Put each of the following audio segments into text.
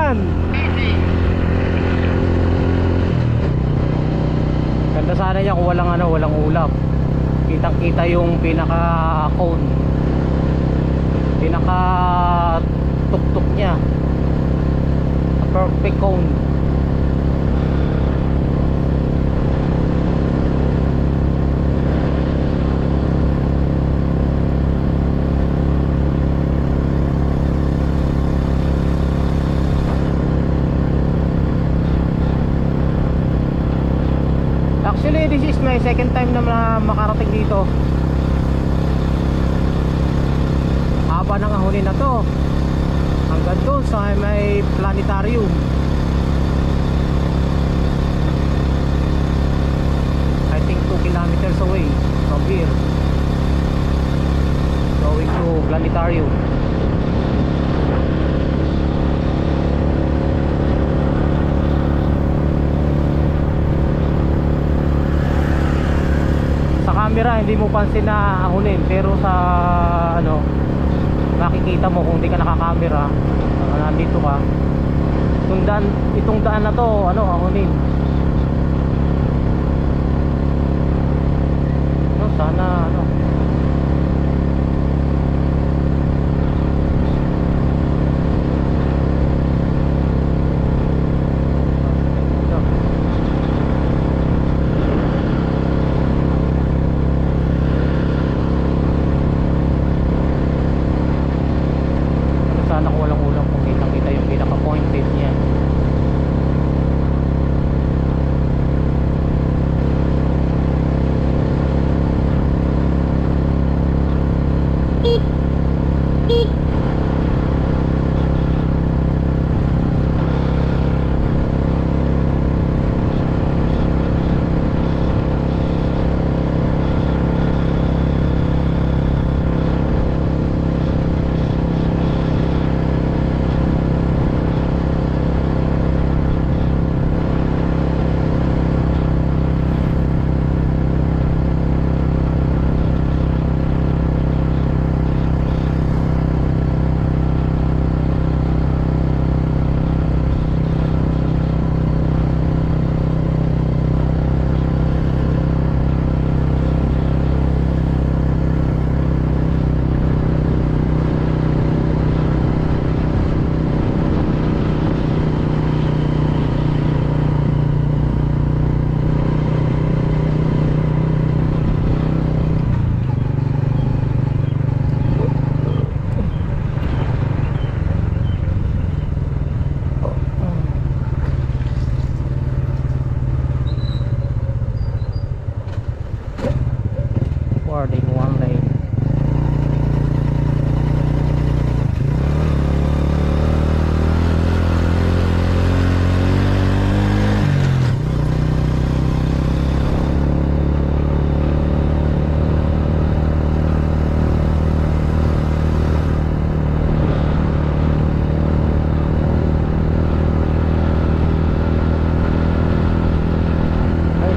yan. Ganda sana yan kung walang ano, walang ulap. Kitang kita yung pinaka cone, pinaka tuktok nya, perfect cone. Actually, this is my second time na makarating dito. Haba ng ahonin na to hanggang doon sa may planetarium. I think 2 kilometers away from here, going to planetarium. Camera hindi mo pansin na ahonin, pero sa ano makikita mo kung hindi ka nakakamera, nandito ka, itong daan na to ano, ahonin. No, sana ano,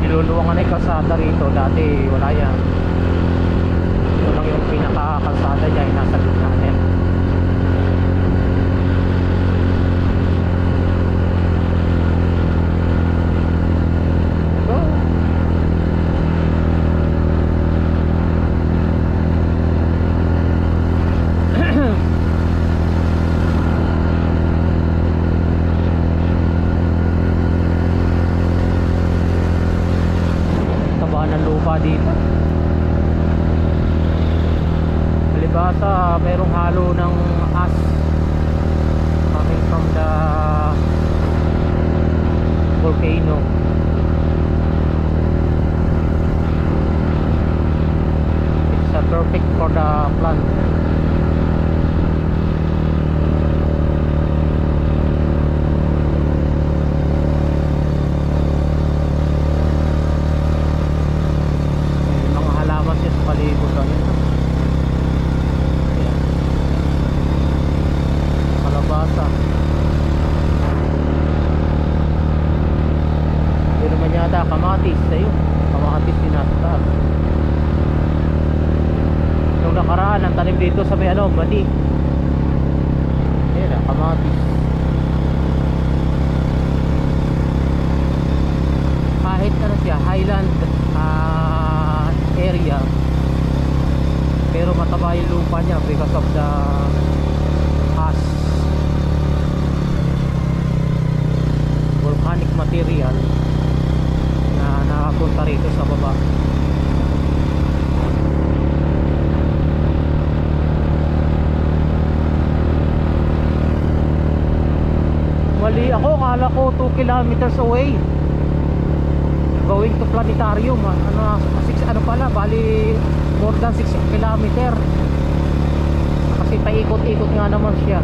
niluluwangan ay kalsada rito. Dati wala yan. Ito lang yung pinaka-kalsada niya ay nasa gitna niya. Dito palibasa merong halo ng ash coming from the volcano. It's perfect for the plant. Kamatis, ayun, kamatis din nasa taas. Nung nakaraan ang tanim dito sa may ano, mani. Ayan, kamatis. ano siya, highland area, pero mataba yung lupa niya because of the ash, volcanic material na nakapunta rito sa baba. Mali ako, kala ko 2 kilometers away going to planetarium. Ano, 6 ano pala, bali more than 6 kilometer, kasi paikot-ikot nga naman siya.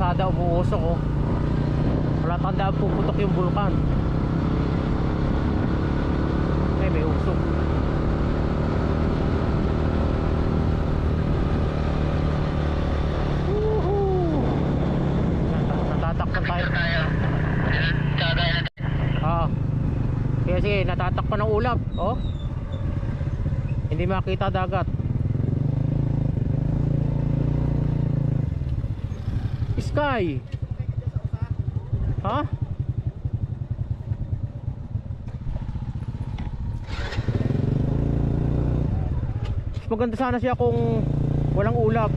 kalsada umuusok oh. Wala tandaan puputok yung bulkan. Ay, may usok. Woohoo! Natatakpan tayo. Oo. Sige, natatakpan ng ulap. Oh. Hindi makita dagat. Sky. Ha? Maganda sana siya kung walang ulap.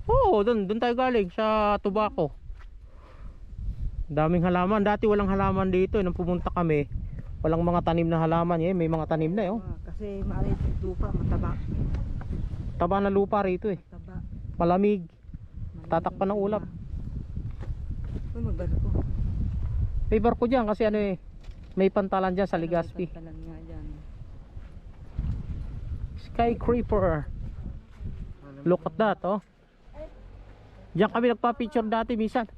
Oo, doon tayo galing sa Tobacco. Daming halaman. Dati walang halaman dito. Nung pumunta kami, walang mga tanim na halaman. May mga tanim na oh. Kasi maalit lupa, mataba. Taba na lupa rito eh. Mataba. Malamig. Tatakpan ng ulap. Uy, magbarko. May barko dyan kasi ano eh, may pantalan dyan sa Legazpi. Pantalan nga dyan. Sky Creeper. Look at that oh. Diyan kami nagpa-picture dati minsan.